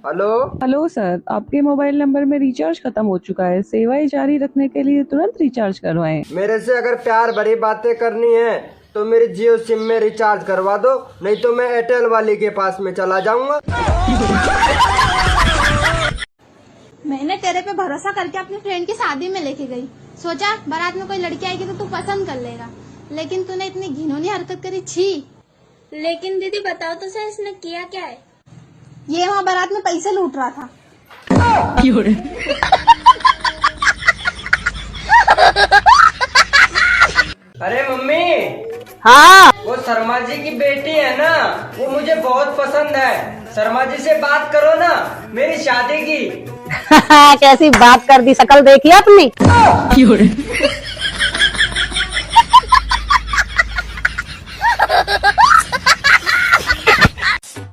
Hello. Hello sir, आपके mobile number में recharge खत्म हो चुका है। सेवाएं जारी रखने के लिए तुरंत रिचार्ज करवाएं। मेरे से अगर प्यार भरी बातें करनी है तो मेरी जियो सिम में रिचार्ज करवा दो, नहीं तो मैं एयरटेल वाली के पास में चला जाऊंगा। मैंने तेरे पे भरोसा करके अपनी फ्रेंड की शादी में लेके गई। सोचा बारात में कोई लड़की आएगी तो तू पसंद कर लेगा, लेकिन तूने इतनी घिनौनी हरकत करी। छी। लेकिन दीदी बताओ तो सही, इसने किया क्या है? ये वहाँ बारात में पैसे लूट रहा था। अरे मम्मी। हाँ। वो शर्मा जी की बेटी है ना, वो मुझे बहुत पसंद है। शर्मा जी से बात करो ना मेरी शादी की। कैसी बात कर दी, शकल देखी अपनी।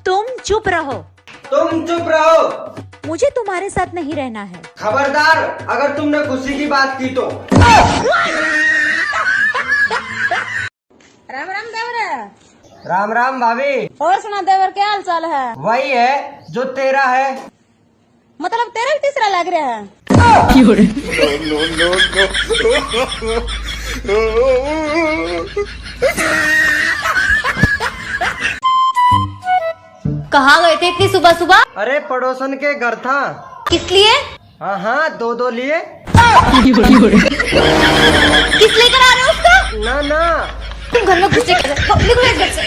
तुम चुप रहो। तुम चुप रहो। मुझे तुम्हारे साथ नहीं रहना है। खबरदार अगर तुमने खुशी की बात की तो। राम राम देवर। राम राम भाभी। और सुना देवर, क्या हाल चाल है? वही है जो तेरा है। मतलब तेरा भी तीसरा लग रहा है। कहाँ गए थे इतनी सुबह सुबह? अरे पड़ोसन के घर था। किस लिए? हाँ हाँ, दो लिए। किस लेकर आ रहे हो उसको? ना ना। तुम घर में घुसे निकलो इस घर से।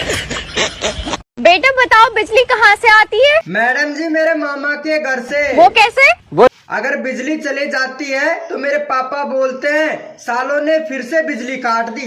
बेटा बताओ, बिजली कहाँ से आती है? मैडम जी मेरे मामा के घर से। वो कैसे? अगर बिजली चली जाती है तो मेरे पापा बोलते हैं सालों ने फिर से बिजली काट दी।